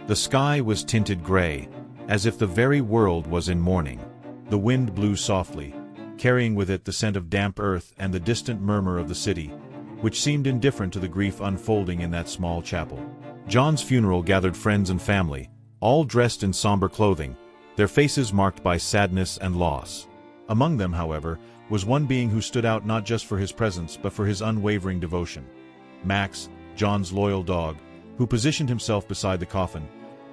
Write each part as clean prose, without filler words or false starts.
The sky was tinted gray, as if the very world was in mourning. The wind blew softly, carrying with it the scent of damp earth and the distant murmur of the city, which seemed indifferent to the grief unfolding in that small chapel. John's funeral gathered friends and family, all dressed in somber clothing, their faces marked by sadness and loss. Among them, however, was one being who stood out not just for his presence but for his unwavering devotion. Max, John's loyal dog, who positioned himself beside the coffin,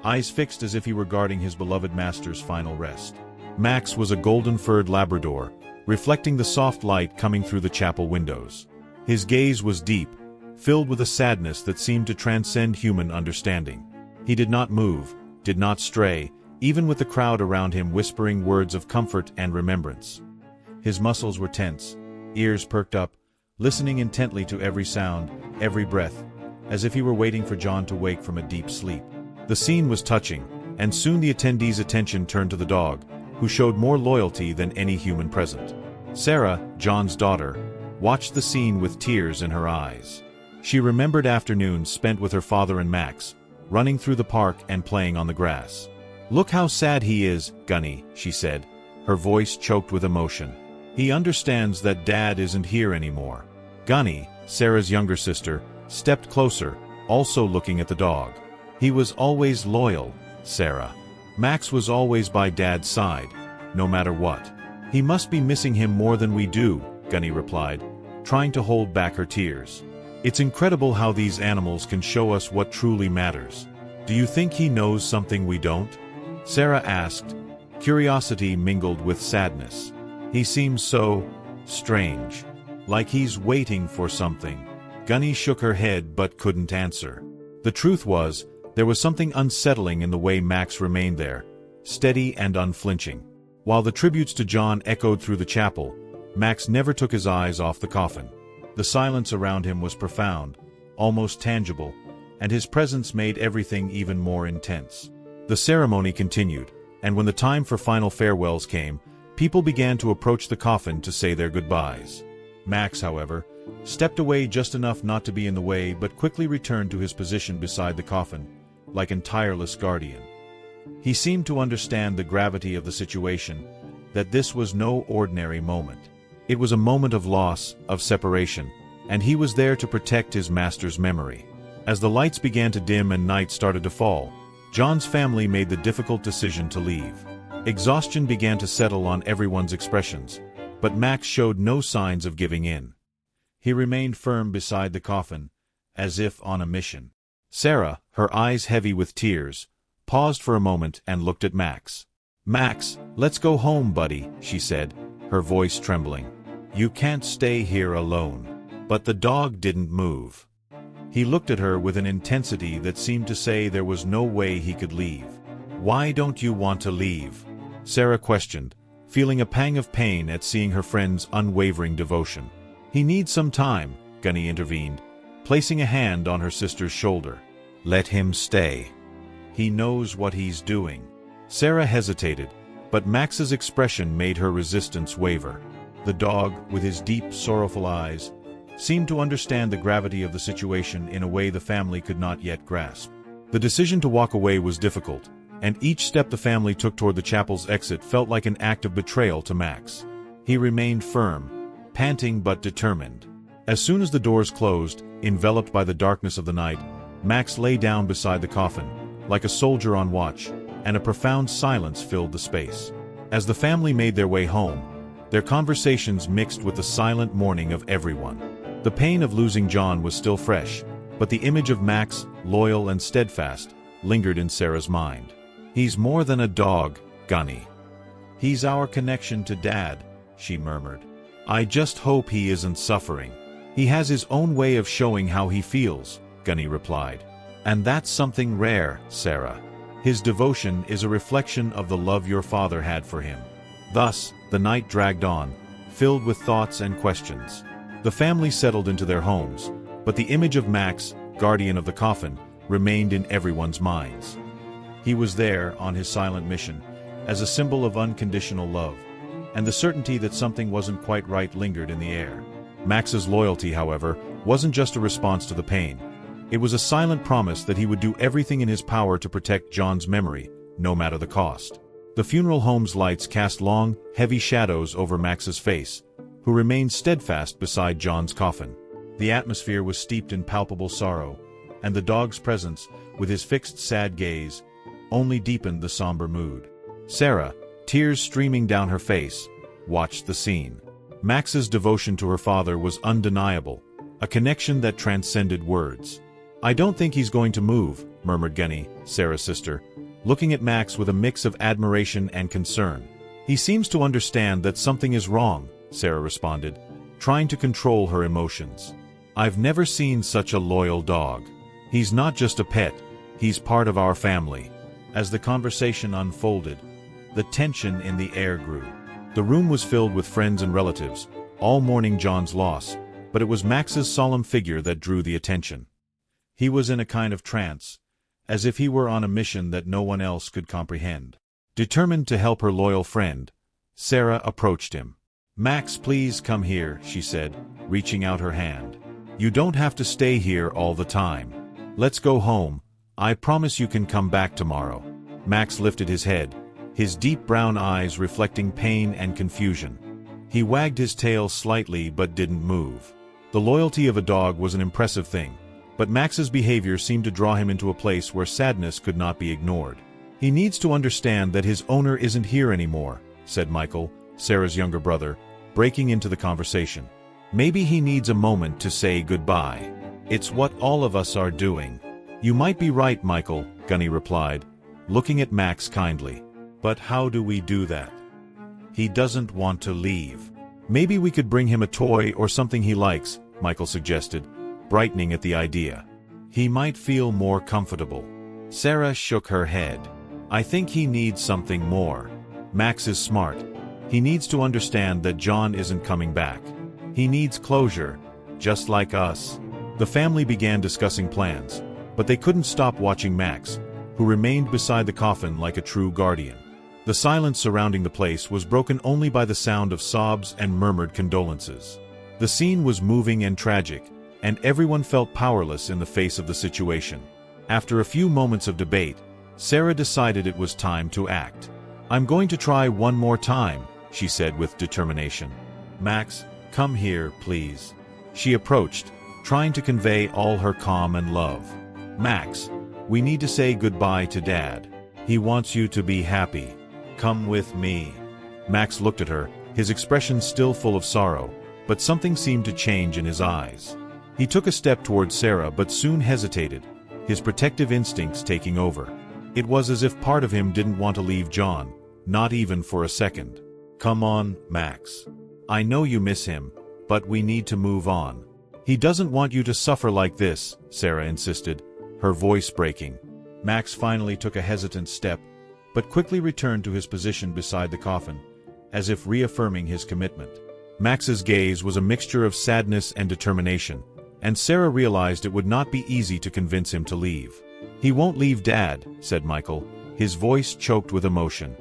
eyes fixed as if he were guarding his beloved master's final rest. Max was a golden-furred Labrador, reflecting the soft light coming through the chapel windows. His gaze was deep, filled with a sadness that seemed to transcend human understanding. He did not move, did not stray, even with the crowd around him whispering words of comfort and remembrance. His muscles were tense, ears perked up, listening intently to every sound, every breath, as if he were waiting for John to wake from a deep sleep. The scene was touching, and soon the attendees' attention turned to the dog, who showed more loyalty than any human present. Sarah, John's daughter, watched the scene with tears in her eyes. She remembered afternoons spent with her father and Max, running through the park and playing on the grass. "Look how sad he is, Gunny," she said, her voice choked with emotion. "He understands that Dad isn't here anymore." Gunny, Sarah's younger sister, stepped closer, also looking at the dog. "He was always loyal, Sarah. Max was always by Dad's side, no matter what. He must be missing him more than we do," Gunny replied, trying to hold back her tears. "It's incredible how these animals can show us what truly matters. Do you think he knows something we don't?" Sarah asked, curiosity mingled with sadness. "He seems so strange, like he's waiting for something." Gunny shook her head but couldn't answer. The truth was, there was something unsettling in the way Max remained there, steady and unflinching. While the tributes to John echoed through the chapel, Max never took his eyes off the coffin. The silence around him was profound, almost tangible, and his presence made everything even more intense. The ceremony continued, and when the time for final farewells came, people began to approach the coffin to say their goodbyes. Max, however, stepped away just enough not to be in the way but quickly returned to his position beside the coffin, like an tireless guardian. He seemed to understand the gravity of the situation, that this was no ordinary moment. It was a moment of loss, of separation, and he was there to protect his master's memory. As the lights began to dim and night started to fall, John's family made the difficult decision to leave. Exhaustion began to settle on everyone's expressions, but Max showed no signs of giving in. He remained firm beside the coffin, as if on a mission. Sarah, her eyes heavy with tears, paused for a moment and looked at Max. "Max, let's go home, buddy," she said, her voice trembling. "You can't stay here alone." But the dog didn't move. He looked at her with an intensity that seemed to say there was no way he could leave. "Why don't you want to leave?" Sarah questioned, feeling a pang of pain at seeing her friend's unwavering devotion. "He needs some time," Gunny intervened, placing a hand on her sister's shoulder. "Let him stay. He knows what he's doing." Sarah hesitated, but Max's expression made her resistance waver. The dog, with his deep, sorrowful eyes, seemed to understand the gravity of the situation in a way the family could not yet grasp. The decision to walk away was difficult, and each step the family took toward the chapel's exit felt like an act of betrayal to Max. He remained firm, panting but determined. As soon as the doors closed, enveloped by the darkness of the night, Max lay down beside the coffin, like a soldier on watch, and a profound silence filled the space. As the family made their way home, their conversations mixed with the silent mourning of everyone. The pain of losing John was still fresh, but the image of Max, loyal and steadfast, lingered in Sarah's mind. "He's more than a dog, Gunny. He's our connection to Dad," she murmured. "I just hope he isn't suffering." "He has his own way of showing how he feels," Gunny replied. "And that's something rare, Sarah. His devotion is a reflection of the love your father had for him." Thus, the night dragged on, filled with thoughts and questions. The family settled into their homes, but the image of Max, guardian of the coffin, remained in everyone's minds. He was there, on his silent mission, as a symbol of unconditional love, and the certainty that something wasn't quite right lingered in the air. Max's loyalty, however, wasn't just a response to the pain. It was a silent promise that he would do everything in his power to protect John's memory, no matter the cost. The funeral home's lights cast long, heavy shadows over Max's face, who remained steadfast beside John's coffin. The atmosphere was steeped in palpable sorrow, and the dog's presence, with his fixed sad gaze, only deepened the somber mood. Sarah, tears streaming down her face, watched the scene. Max's devotion to her father was undeniable, a connection that transcended words. "I don't think he's going to move," murmured Gunny, Sarah's sister, looking at Max with a mix of admiration and concern. "He seems to understand that something is wrong," Sarah responded, trying to control her emotions. "I've never seen such a loyal dog. He's not just a pet, he's part of our family." As the conversation unfolded, the tension in the air grew. The room was filled with friends and relatives, all mourning John's loss, but it was Max's solemn figure that drew the attention. He was in a kind of trance, as if he were on a mission that no one else could comprehend. Determined to help her loyal friend, Sarah approached him. "Max, please come here," she said, reaching out her hand. "You don't have to stay here all the time. Let's go home. I promise you can come back tomorrow." Max lifted his head, his deep brown eyes reflecting pain and confusion. He wagged his tail slightly but didn't move. The loyalty of a dog was an impressive thing, but Max's behavior seemed to draw him into a place where sadness could not be ignored. "He needs to understand that his owner isn't here anymore," said Michael, Sarah's younger brother, breaking into the conversation. "Maybe he needs a moment to say goodbye. It's what all of us are doing." "You might be right, Michael," Gunny replied, looking at Max kindly. "But how do we do that? He doesn't want to leave." "Maybe we could bring him a toy or something he likes," Michael suggested, brightening at the idea. "He might feel more comfortable." Sarah shook her head. "I think he needs something more. Max is smart. He needs to understand that John isn't coming back. He needs closure, just like us." The family began discussing plans, but they couldn't stop watching Max, who remained beside the coffin like a true guardian. The silence surrounding the place was broken only by the sound of sobs and murmured condolences. The scene was moving and tragic, and everyone felt powerless in the face of the situation. After a few moments of debate, Sarah decided it was time to act. "I'm going to try one more time," she said with determination. "Max, come here, please." She approached, trying to convey all her calm and love. "Max, we need to say goodbye to Dad. He wants you to be happy. Come with me." Max looked at her, his expression still full of sorrow, but something seemed to change in his eyes. He took a step towards Sarah but soon hesitated, his protective instincts taking over. It was as if part of him didn't want to leave John, not even for a second. "Come on, Max. I know you miss him, but we need to move on. He doesn't want you to suffer like this," Sarah insisted, her voice breaking. Max finally took a hesitant step, but quickly returned to his position beside the coffin, as if reaffirming his commitment. Max's gaze was a mixture of sadness and determination, and Sarah realized it would not be easy to convince him to leave. "He won't leave Dad," said Michael, his voice choked with emotion.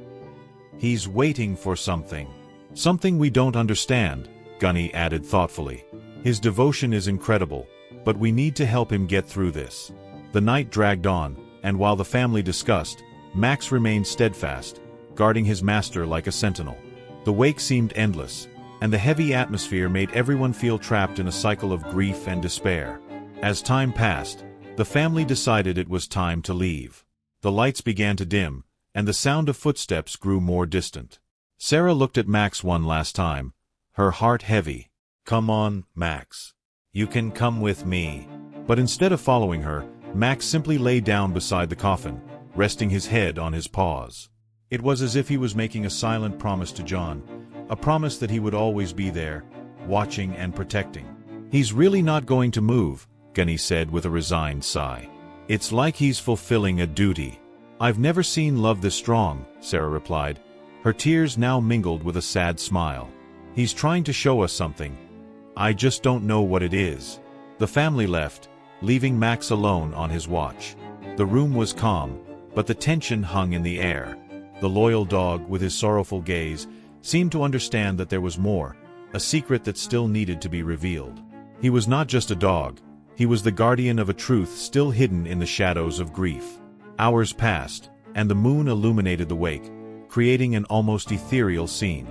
"He's waiting for something. Something we don't understand," Gunny added thoughtfully. "His devotion is incredible, but we need to help him get through this." The night dragged on, and while the family discussed, Max remained steadfast, guarding his master like a sentinel. The wake seemed endless, and the heavy atmosphere made everyone feel trapped in a cycle of grief and despair. As time passed, the family decided it was time to leave. The lights began to dim, and the sound of footsteps grew more distant. Sarah looked at Max one last time, her heart heavy. "Come on, Max. You can come with me." But instead of following her, Max simply lay down beside the coffin, resting his head on his paws. It was as if he was making a silent promise to John, a promise that he would always be there, watching and protecting. "He's really not going to move," Gunny said with a resigned sigh. "It's like he's fulfilling a duty." "I've never seen love this strong," Sarah replied, her tears now mingled with a sad smile. "He's trying to show us something. I just don't know what it is." The family left, leaving Max alone on his watch. The room was calm, but the tension hung in the air. The loyal dog, with his sorrowful gaze, seemed to understand that there was more, a secret that still needed to be revealed. He was not just a dog, He was the guardian of a truth still hidden in the shadows of grief. Hours passed, and the moon illuminated the wake, creating an almost ethereal scene.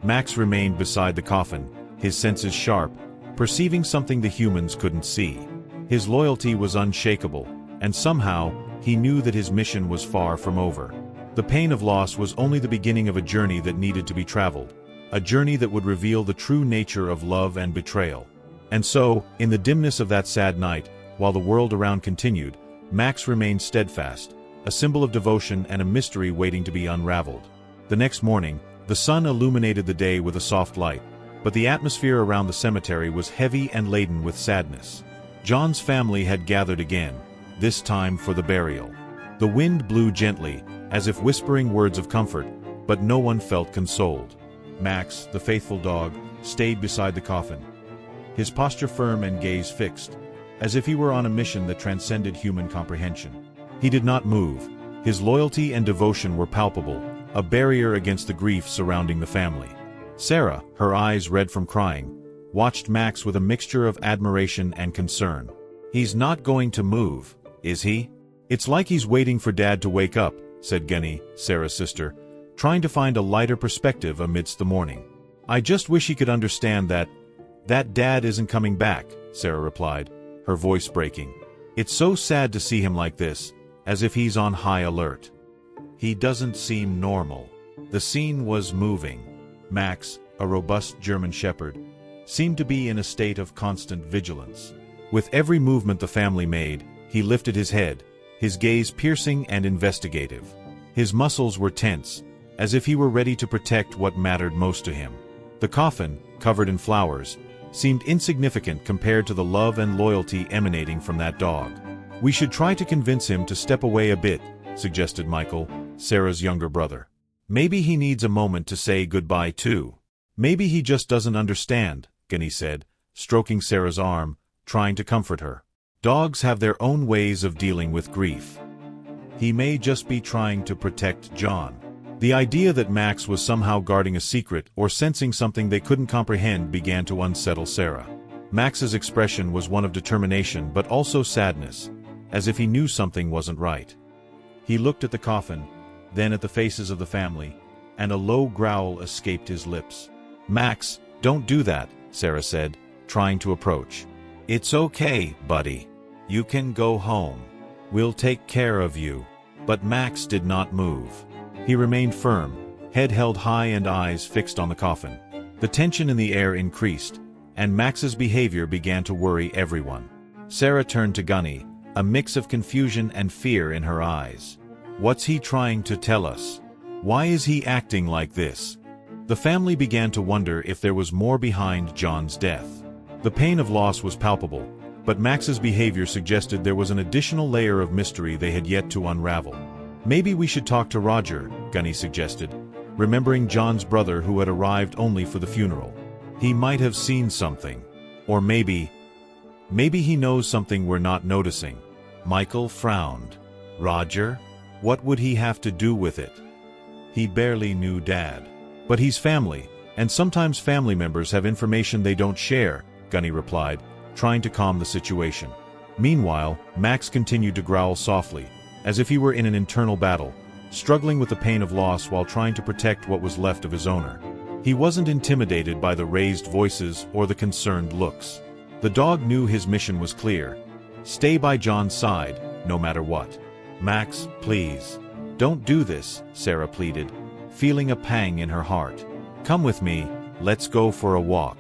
Max remained beside the coffin, his senses sharp, perceiving something the humans couldn't see. His loyalty was unshakable, and somehow, he knew that his mission was far from over. The pain of loss was only the beginning of a journey that needed to be traveled, a journey that would reveal the true nature of love and betrayal. And so, in the dimness of that sad night, while the world around continued, Max remained steadfast, a symbol of devotion and a mystery waiting to be unraveled. The next morning, the sun illuminated the day with a soft light, but the atmosphere around the cemetery was heavy and laden with sadness. John's family had gathered again, this time for the burial. The wind blew gently, as if whispering words of comfort, but no one felt consoled. Max, the faithful dog, stayed beside the coffin, his posture firm and gaze fixed, as if he were on a mission that transcended human comprehension. He did not move. His loyalty and devotion were palpable, a barrier against the grief surrounding the family. Sarah, her eyes red from crying, watched Max with a mixture of admiration and concern. "He's not going to move, is he?" "It's like he's waiting for Dad to wake up," said Gunny, Sarah's sister, trying to find a lighter perspective amidst the mourning. "I just wish he could understand that Dad isn't coming back," Sarah replied, her voice breaking. "It's so sad to see him like this, as if he's on high alert. He doesn't seem normal." The scene was moving. Max, a robust German shepherd, seemed to be in a state of constant vigilance. With every movement the family made, he lifted his head, his gaze piercing and investigative. His muscles were tense, as if he were ready to protect what mattered most to him. The coffin, covered in flowers, seemed insignificant compared to the love and loyalty emanating from that dog. "We should try to convince him to step away a bit," suggested Michael, Sarah's younger brother. "Maybe he needs a moment to say goodbye too." "Maybe he just doesn't understand," Gunny said, stroking Sarah's arm, trying to comfort her. "Dogs have their own ways of dealing with grief. He may just be trying to protect John." The idea that Max was somehow guarding a secret or sensing something they couldn't comprehend began to unsettle Sarah. Max's expression was one of determination but also sadness, as if he knew something wasn't right. He looked at the coffin, then at the faces of the family, and a low growl escaped his lips. "Max, don't do that," Sarah said, trying to approach. "It's okay, buddy. You can go home. We'll take care of you." But Max did not move. He remained firm, head held high and eyes fixed on the coffin. The tension in the air increased, and Max's behavior began to worry everyone. Sarah turned to Gunny, a mix of confusion and fear in her eyes. "What's he trying to tell us? Why is he acting like this?" The family began to wonder if there was more behind John's death. The pain of loss was palpable, but Max's behavior suggested there was an additional layer of mystery they had yet to unravel. "Maybe we should talk to Roger," Gunny suggested, remembering John's brother who had arrived only for the funeral. "He might have seen something. Or maybe he knows something we're not noticing." Michael frowned. "Roger? What would he have to do with it? He barely knew Dad." "But he's family, and sometimes family members have information they don't share," Gunny replied, trying to calm the situation. Meanwhile, Max continued to growl softly, as if he were in an internal battle, struggling with the pain of loss while trying to protect what was left of his owner. He wasn't intimidated by the raised voices or the concerned looks. The dog knew his mission was clear: stay by John's side, no matter what. "Max, please. Don't do this," Sarah pleaded, feeling a pang in her heart. "Come with me, let's go for a walk.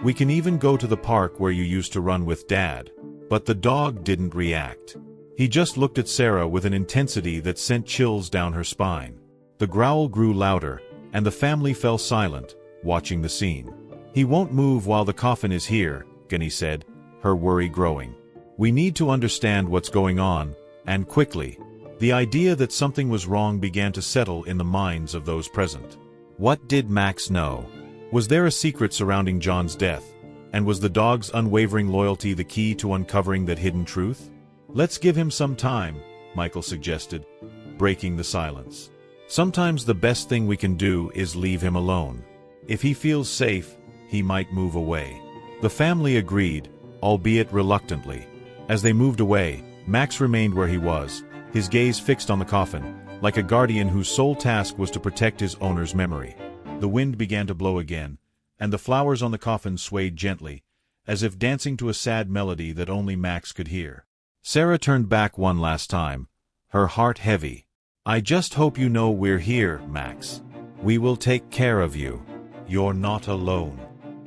We can even go to the park where you used to run with Dad." But the dog didn't react. He just looked at Sarah with an intensity that sent chills down her spine. The growl grew louder, and the family fell silent, watching the scene. "He won't move while the coffin is here," Gunny said, her worry growing. "We need to understand what's going on, and quickly." The idea that something was wrong began to settle in the minds of those present. What did Max know? Was there a secret surrounding John's death? And was the dog's unwavering loyalty the key to uncovering that hidden truth? "Let's give him some time," Michael suggested, breaking the silence. "Sometimes the best thing we can do is leave him alone. If he feels safe, he might move away." The family agreed, albeit reluctantly. As they moved away, Max remained where he was, his gaze fixed on the coffin, like a guardian whose sole task was to protect his owner's memory. The wind began to blow again, and the flowers on the coffin swayed gently, as if dancing to a sad melody that only Max could hear. Sarah turned back one last time, her heart heavy. "I just hope you know we're here, Max. We will take care of you. You're not alone."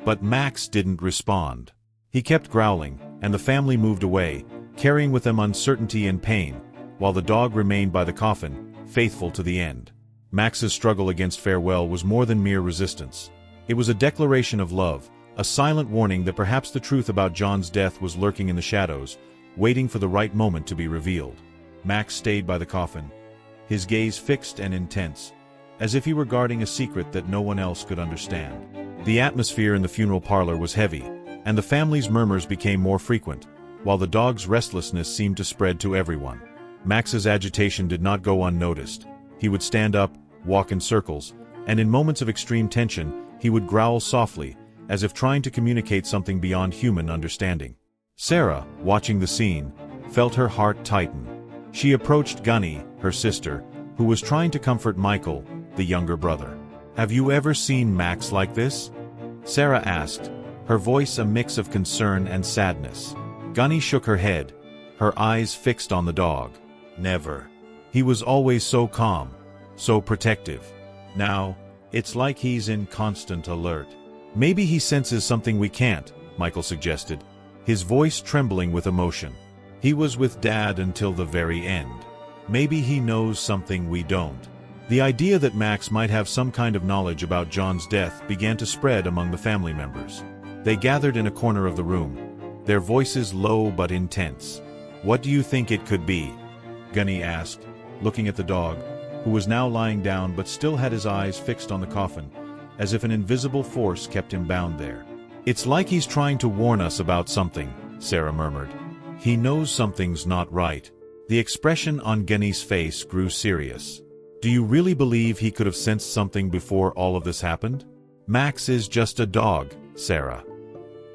But Max didn't respond. He kept growling, and the family moved away, carrying with them uncertainty and pain, while the dog remained by the coffin, faithful to the end. Max's struggle against farewell was more than mere resistance. It was a declaration of love, a silent warning that perhaps the truth about John's death was lurking in the shadows, waiting for the right moment to be revealed. Max stayed by the coffin, his gaze fixed and intense, as if he were guarding a secret that no one else could understand. The atmosphere in the funeral parlor was heavy, and the family's murmurs became more frequent, while the dog's restlessness seemed to spread to everyone. Max's agitation did not go unnoticed. He would stand up, walk in circles, and in moments of extreme tension, he would growl softly, as if trying to communicate something beyond human understanding. Sarah, watching the scene, felt her heart tighten. She approached Gunny, her sister, who was trying to comfort Michael, the younger brother. "Have you ever seen Max like this?" Sarah asked, her voice a mix of concern and sadness. Gunny shook her head, her eyes fixed on the dog. "Never. He was always so calm, so protective. Now, it's like he's in constant alert." "Maybe he senses something we can't," Michael suggested, his voice trembling with emotion. "He was with Dad until the very end. Maybe he knows something we don't." The idea that Max might have some kind of knowledge about John's death began to spread among the family members. They gathered in a corner of the room, their voices low but intense. "What do you think it could be?" Gunny asked, looking at the dog, who was now lying down but still had his eyes fixed on the coffin, as if an invisible force kept him bound there. "It's like he's trying to warn us about something," Sarah murmured. "He knows something's not right." The expression on Gunny's face grew serious. "Do you really believe he could have sensed something before all of this happened?" "Max is just a dog, Sarah.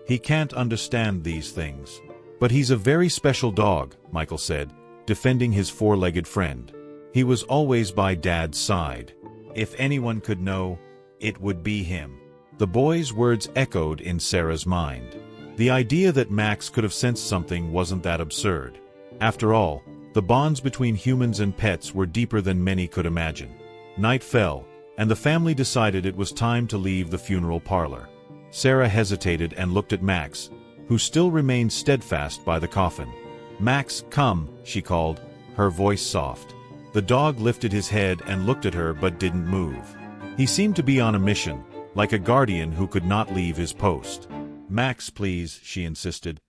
He can't understand these things." "But he's a very special dog," Michael said, defending his four-legged friend. "He was always by Dad's side. If anyone could know, it would be him." The boy's words echoed in Sarah's mind. The idea that Max could have sensed something wasn't that absurd. After all, the bonds between humans and pets were deeper than many could imagine. Night fell, and the family decided it was time to leave the funeral parlor. Sarah hesitated and looked at Max, who still remained steadfast by the coffin. "Max, come," she called, her voice soft. The dog lifted his head and looked at her but didn't move. He seemed to be on a mission, like a guardian who could not leave his post. "Max, please," she insisted,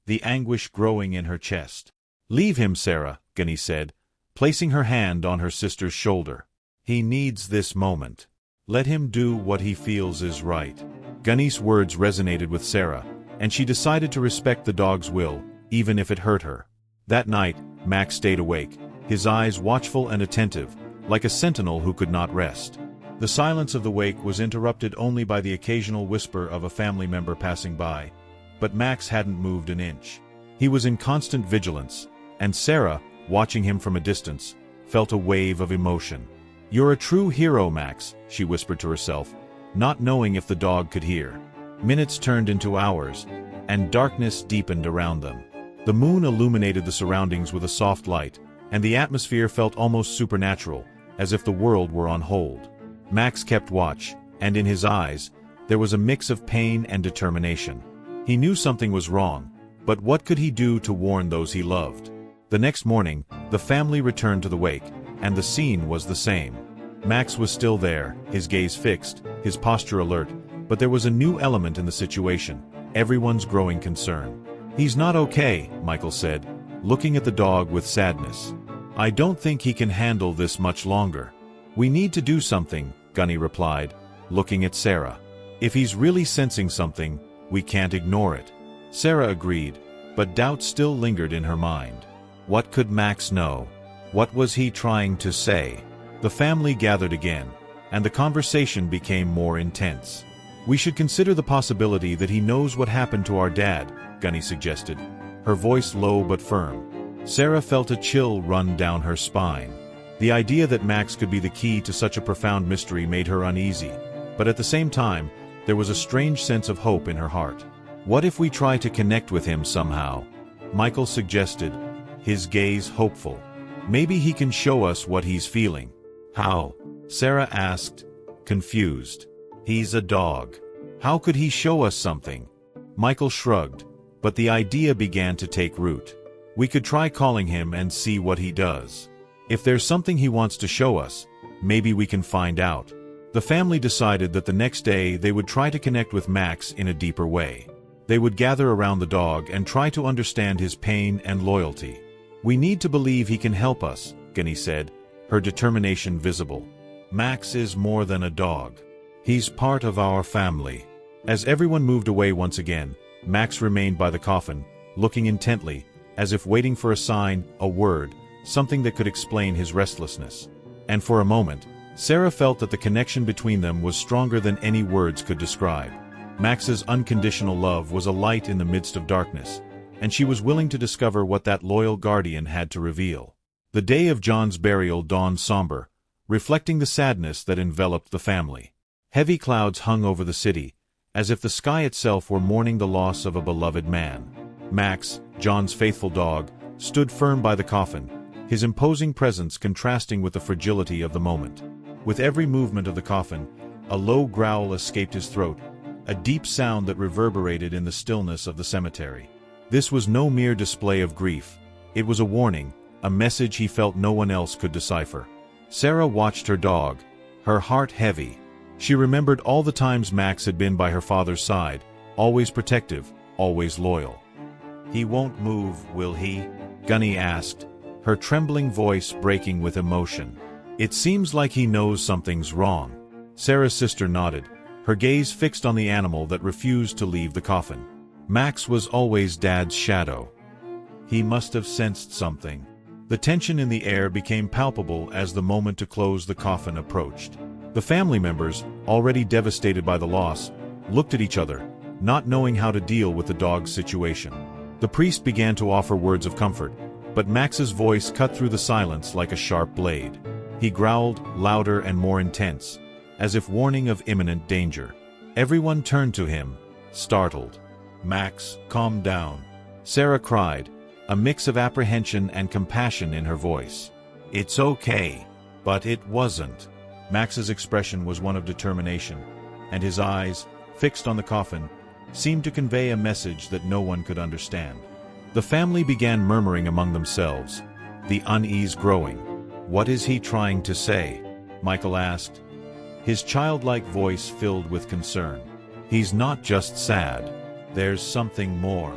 the anguish growing in her chest. "Leave him, Sarah," Gunny said, placing her hand on her sister's shoulder. "He needs this moment. Let him do what he feels is right." Gunny's words resonated with Sarah, and she decided to respect the dog's will, even if it hurt her. That night, Max stayed awake, his eyes watchful and attentive, like a sentinel who could not rest. The silence of the wake was interrupted only by the occasional whisper of a family member passing by, but Max hadn't moved an inch. He was in constant vigilance, and Sarah, watching him from a distance, felt a wave of emotion. "You're a true hero, Max," she whispered to herself, not knowing if the dog could hear. Minutes turned into hours, and darkness deepened around them. The moon illuminated the surroundings with a soft light, and the atmosphere felt almost supernatural, as if the world were on hold. Max kept watch, and in his eyes, there was a mix of pain and determination. He knew something was wrong, but what could he do to warn those he loved? The next morning, the family returned to the wake, and the scene was the same. Max was still there, his gaze fixed, his posture alert, but there was a new element in the situation, everyone's growing concern. "He's not okay," Michael said, looking at the dog with sadness. "I don't think he can handle this much longer." "We need to do something," Gunny replied, looking at Sarah. "If he's really sensing something, we can't ignore it." Sarah agreed, but doubt still lingered in her mind. What could Max know? What was he trying to say? The family gathered again, and the conversation became more intense. "We should consider the possibility that he knows what happened to our dad," Gunny suggested, her voice low but firm. Sarah felt a chill run down her spine. The idea that Max could be the key to such a profound mystery made her uneasy, but at the same time, there was a strange sense of hope in her heart. What if we try to connect with him somehow? Michael suggested, his gaze hopeful. Maybe he can show us what he's feeling. How? Sarah asked, confused. He's a dog. How could he show us something? Michael shrugged, but the idea began to take root. We could try calling him and see what he does. If there's something he wants to show us, maybe we can find out. The family decided that the next day they would try to connect with Max in a deeper way. They would gather around the dog and try to understand his pain and loyalty. We need to believe he can help us, Gunny said, her determination visible. Max is more than a dog. He's part of our family. As everyone moved away once again, Max remained by the coffin, looking intently, as if waiting for a sign, a word, something that could explain his restlessness. And for a moment, Sarah felt that the connection between them was stronger than any words could describe. Max's unconditional love was a light in the midst of darkness, and she was willing to discover what that loyal guardian had to reveal. The day of John's burial dawned somber, reflecting the sadness that enveloped the family. Heavy clouds hung over the city, as if the sky itself were mourning the loss of a beloved man. Max, John's faithful dog, stood firm by the coffin, his imposing presence contrasting with the fragility of the moment. With every movement of the coffin, a low growl escaped his throat, a deep sound that reverberated in the stillness of the cemetery. This was no mere display of grief. It was a warning, a message he felt no one else could decipher. Sarah watched her dog, her heart heavy. She remembered all the times Max had been by her father's side, always protective, always loyal. He won't move, will he? Gunny asked, her trembling voice breaking with emotion. It seems like he knows something's wrong. Sarah's sister nodded, her gaze fixed on the animal that refused to leave the coffin. Max was always Dad's shadow. He must have sensed something. The tension in the air became palpable as the moment to close the coffin approached. The family members, already devastated by the loss, looked at each other, not knowing how to deal with the dog's situation. The priest began to offer words of comfort, but Max's voice cut through the silence like a sharp blade. He growled, louder and more intense, as if warning of imminent danger. Everyone turned to him, startled. "Max, calm down," Sarah cried, a mix of apprehension and compassion in her voice. "It's okay." But it wasn't. Max's expression was one of determination, and his eyes, fixed on the coffin, seemed to convey a message that no one could understand. The family began murmuring among themselves, the unease growing. "What is he trying to say?" Michael asked, his childlike voice filled with concern. "He's not just sad. There's something more."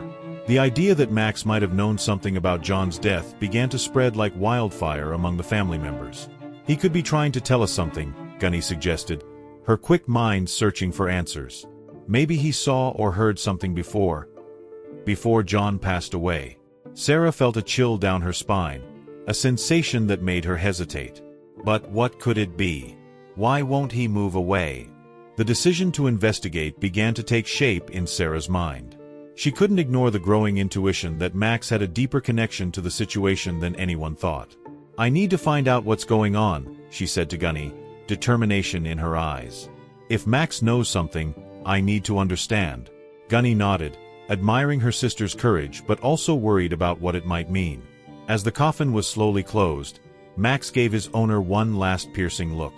The idea that Max might have known something about John's death began to spread like wildfire among the family members. "He could be trying to tell us something," Gunny suggested, her quick mind searching for answers. "Maybe he saw or heard something before John passed away." Sarah felt a chill down her spine, a sensation that made her hesitate. But what could it be? Why won't he move away? The decision to investigate began to take shape in Sarah's mind. She couldn't ignore the growing intuition that Max had a deeper connection to the situation than anyone thought. "I need to find out what's going on," she said to Gunny, determination in her eyes. "If Max knows something, I need to understand." Gunny nodded, admiring her sister's courage but also worried about what it might mean. As the coffin was slowly closed, Max gave his owner one last piercing look.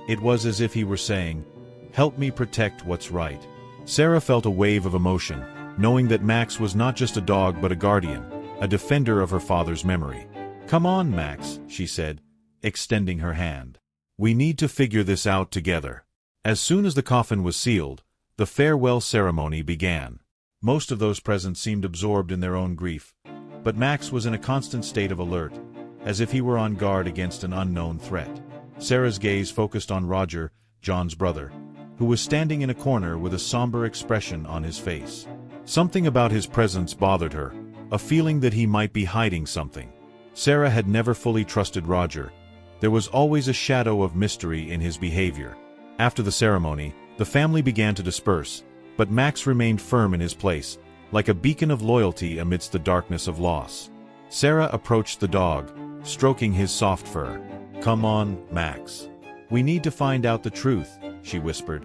It was as if he were saying, "Help me protect what's right." Sarah felt a wave of emotion, knowing that Max was not just a dog but a guardian, a defender of her father's memory. "Come on, Max," she said, extending her hand. "We need to figure this out together." As soon as the coffin was sealed, the farewell ceremony began. Most of those present seemed absorbed in their own grief, but Max was in a constant state of alert, as if he were on guard against an unknown threat. Sarah's gaze focused on Roger, John's brother, who was standing in a corner with a somber expression on his face. Something about his presence bothered her, a feeling that he might be hiding something. Sarah had never fully trusted Roger. There was always a shadow of mystery in his behavior. After the ceremony, the family began to disperse, but Max remained firm in his place, like a beacon of loyalty amidst the darkness of loss. Sarah approached the dog, stroking his soft fur. "Come on, Max. We need to find out the truth," she whispered,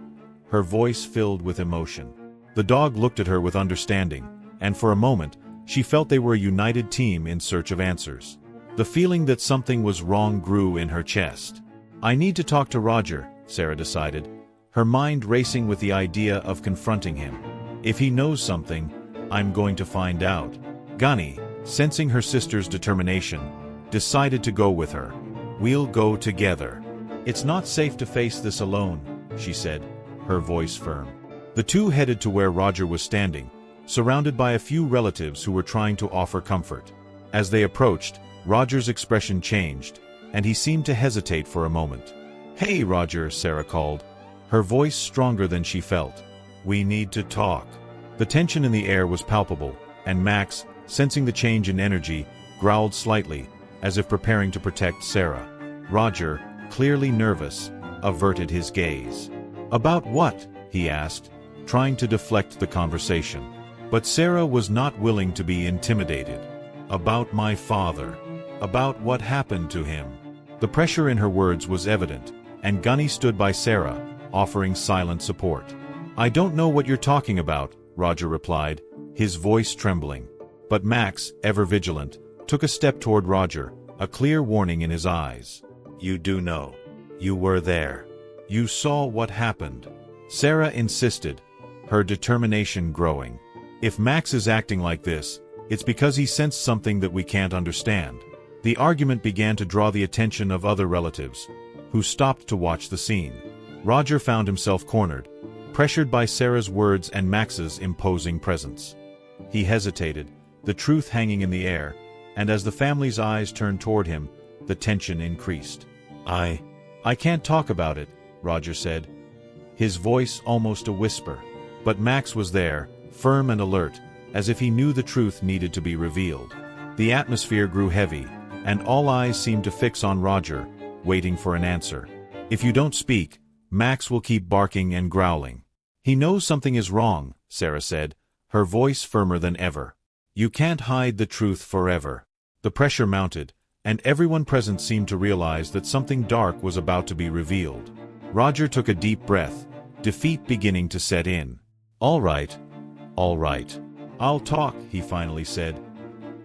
her voice filled with emotion. The dog looked at her with understanding, and for a moment, she felt they were a united team in search of answers. The feeling that something was wrong grew in her chest. "I need to talk to Roger," Sarah decided, her mind racing with the idea of confronting him. "If he knows something, I'm going to find out." Gunny, sensing her sister's determination, decided to go with her. "We'll go together. It's not safe to face this alone," she said, her voice firm. The two headed to where Roger was standing, surrounded by a few relatives who were trying to offer comfort. As they approached, Roger's expression changed, and he seemed to hesitate for a moment. "Hey, Roger," Sarah called, her voice stronger than she felt. "We need to talk." The tension in the air was palpable, and Max, sensing the change in energy, growled slightly, as if preparing to protect Sarah. Roger, clearly nervous, averted his gaze. "About what?" he asked, trying to deflect the conversation. But Sarah was not willing to be intimidated. "About my father. About what happened to him." The pressure in her words was evident, and Gunny stood by Sarah, offering silent support. "I don't know what you're talking about," Roger replied, his voice trembling. But Max, ever vigilant, took a step toward Roger, a clear warning in his eyes. "You do know. You were there. You saw what happened." Sarah insisted, her determination growing. "If Max is acting like this, it's because he sensed something that we can't understand." The argument began to draw the attention of other relatives, who stopped to watch the scene. Roger found himself cornered, pressured by Sarah's words and Max's imposing presence. He hesitated, the truth hanging in the air, and as the family's eyes turned toward him, the tension increased. I can't talk about it," Roger said, his voice almost a whisper. But Max was there, firm and alert, as if he knew the truth needed to be revealed. The atmosphere grew heavy, and all eyes seemed to fix on Roger, waiting for an answer. "If you don't speak, Max will keep barking and growling. He knows something is wrong," Sarah said, her voice firmer than ever. "You can't hide the truth forever." The pressure mounted, and everyone present seemed to realize that something dark was about to be revealed. Roger took a deep breath, defeat beginning to set in. All right. I'll talk," he finally said,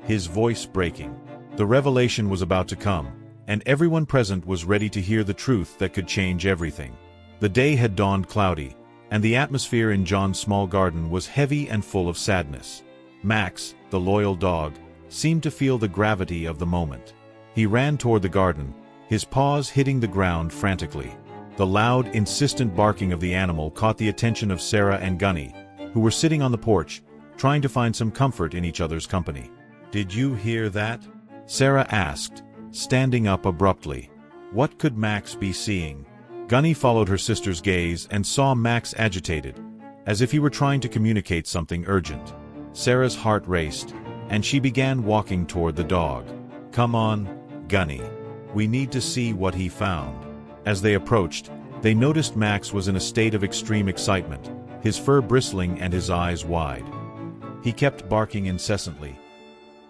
his voice breaking. The revelation was about to come, and everyone present was ready to hear the truth that could change everything. The day had dawned cloudy, and the atmosphere in John's small garden was heavy and full of sadness. Max, the loyal dog, seemed to feel the gravity of the moment. He ran toward the garden, his paws hitting the ground frantically. The loud, insistent barking of the animal caught the attention of Sarah and Gunny, who were sitting on the porch, trying to find some comfort in each other's company. "Did you hear that?" Sarah asked, standing up abruptly. What could Max be seeing? Gunny followed her sister's gaze and saw Max agitated, as if he were trying to communicate something urgent. Sarah's heart raced, and she began walking toward the dog. "Come on, Gunny. We need to see what he found." As they approached, they noticed Max was in a state of extreme excitement, his fur bristling and his eyes wide. He kept barking incessantly,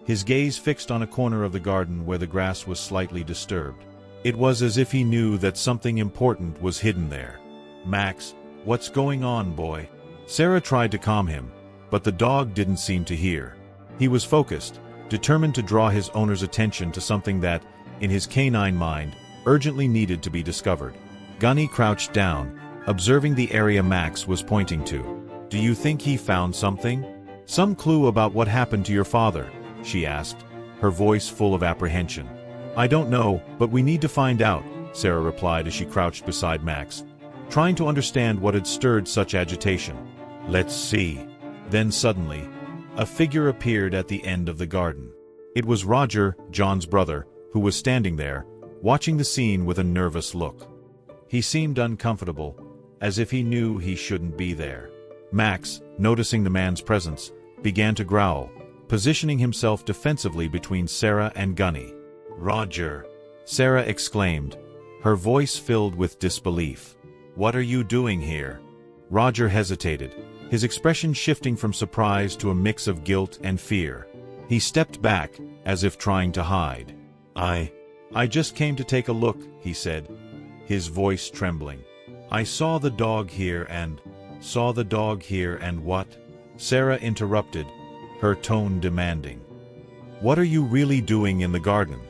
his gaze fixed on a corner of the garden where the grass was slightly disturbed. It was as if he knew that something important was hidden there. "Max, what's going on, boy?" Sarah tried to calm him, but the dog didn't seem to hear. He was focused, determined to draw his owner's attention to something that, in his canine mind, urgently needed to be discovered. Gunny crouched down, observing the area Max was pointing to. "Do you think he found something? Some clue about what happened to your father?" she asked, her voice full of apprehension. "I don't know, but we need to find out," Sarah replied as she crouched beside Max, trying to understand what had stirred such agitation. "Let's see." Then suddenly, a figure appeared at the end of the garden. It was Roger, John's brother, who was standing there, watching the scene with a nervous look. He seemed uncomfortable, as if he knew he shouldn't be there. Max, noticing the man's presence, began to growl, positioning himself defensively between Sarah and Gunny. "Roger!" Sarah exclaimed, her voice filled with disbelief. "What are you doing here?" Roger hesitated, his expression shifting from surprise to a mix of guilt and fear. He stepped back, as if trying to hide. I just came to take a look, he said, his voice trembling. I saw the dog here and what? Sarah interrupted, her tone demanding. What are you really doing in the garden?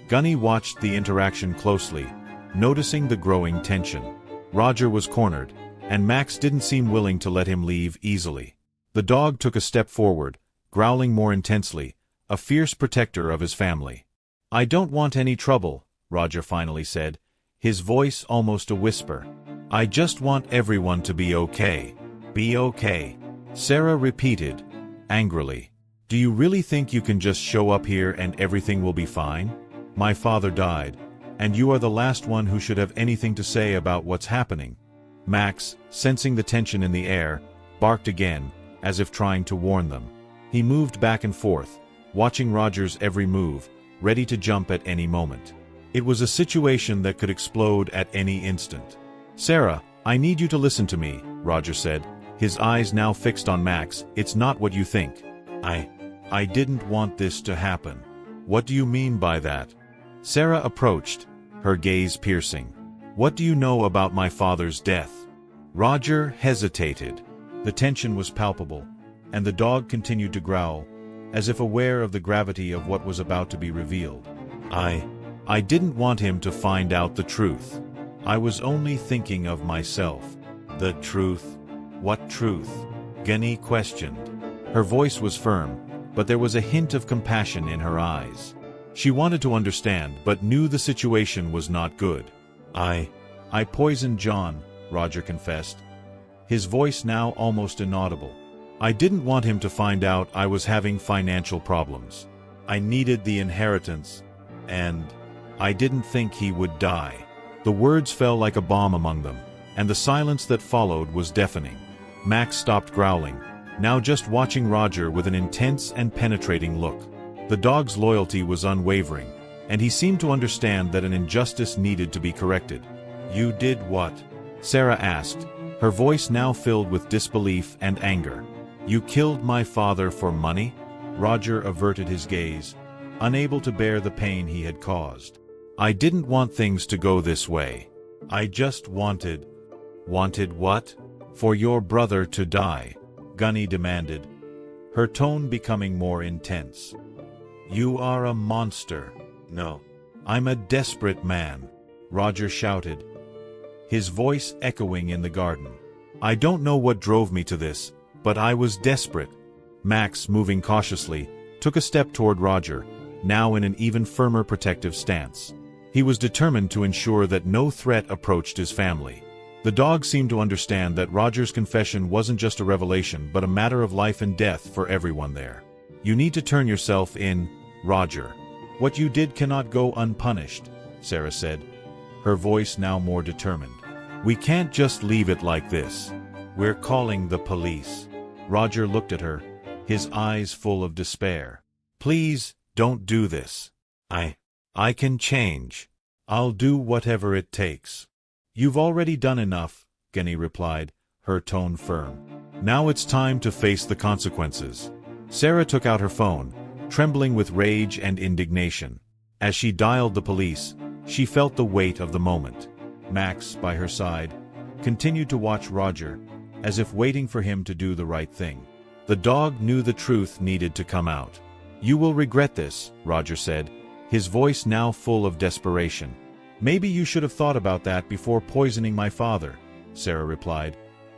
Gunny watched the interaction closely, noticing the growing tension. Roger was cornered, and Max didn't seem willing to let him leave easily. The dog took a step forward, growling more intensely, a fierce protector of his family. I don't want any trouble, Roger finally said, his voice almost a whisper. I just want everyone to be okay. Be okay. Sarah repeated, angrily. Do you really think you can just show up here and everything will be fine? My father died, and you are the last one who should have anything to say about what's happening. Max, sensing the tension in the air, barked again, as if trying to warn them. He moved back and forth, watching Roger's every move, ready to jump at any moment. It was a situation that could explode at any instant. Sarah, I need you to listen to me, Roger said, his eyes now fixed on Max. It's not what you think. I didn't want this to happen. What do you mean by that? Sarah approached, her gaze piercing. What do you know about my father's death? Roger hesitated. The tension was palpable, and the dog continued to growl, as if aware of the gravity of what was about to be revealed. I didn't want him to find out the truth. I was only thinking of myself. The truth? What truth? Gunny questioned. Her voice was firm, but there was a hint of compassion in her eyes. She wanted to understand, but knew the situation was not good. I poisoned John, Roger confessed, his voice now almost inaudible. I didn't want him to find out I was having financial problems. I needed the inheritance, and I didn't think he would die. The words fell like a bomb among them, and the silence that followed was deafening. Max stopped growling, now just watching Roger with an intense and penetrating look. The dog's loyalty was unwavering, and he seemed to understand that an injustice needed to be corrected. You did what? Sarah asked, her voice now filled with disbelief and anger. You killed my father for money? Roger averted his gaze, unable to bear the pain he had caused. I didn't want things to go this way. I just wanted... Wanted what? For your brother to die, Gunny demanded, her tone becoming more intense. You are a monster. No. I'm a desperate man, Roger shouted, his voice echoing in the garden. I don't know what drove me to this, but I was desperate. Max, moving cautiously, took a step toward Roger, now in an even firmer protective stance. He was determined to ensure that no threat approached his family. The dog seemed to understand that Roger's confession wasn't just a revelation but a matter of life and death for everyone there. You need to turn yourself in, Roger. What you did cannot go unpunished, Sarah said, her voice now more determined. We can't just leave it like this. We're calling the police. Roger looked at her, his eyes full of despair. Please, don't do this. I can change. I'll do whatever it takes. You've already done enough, Gunny replied, her tone firm. Now it's time to face the consequences. Sarah took out her phone, trembling with rage and indignation. As she dialed the police, she felt the weight of the moment. Max, by her side, continued to watch Roger, as if waiting for him to do the right thing. The dog knew the truth needed to come out. You will regret this, Roger said, his voice now full of desperation. Maybe you should have thought about that before poisoning my father, Sarah replied,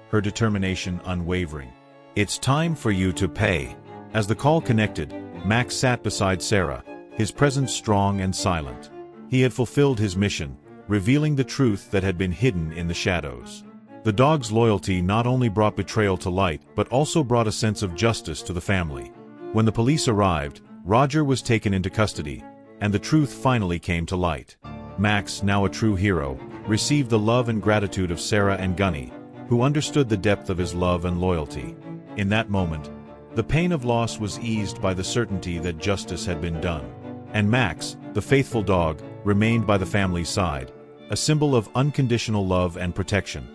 her determination unwavering. It's time for you to pay. As the call connected, Max sat beside Sarah, his presence strong and silent. He had fulfilled his mission, revealing the truth that had been hidden in the shadows. The dog's loyalty not only brought betrayal to light but also brought a sense of justice to the family. When the police arrived, Roger was taken into custody, and the truth finally came to light. Max, now a true hero, received the love and gratitude of Sarah and Gunny, who understood the depth of his love and loyalty. In that moment, the pain of loss was eased by the certainty that justice had been done. And Max, the faithful dog, remained by the family's side, a symbol of unconditional love and protection.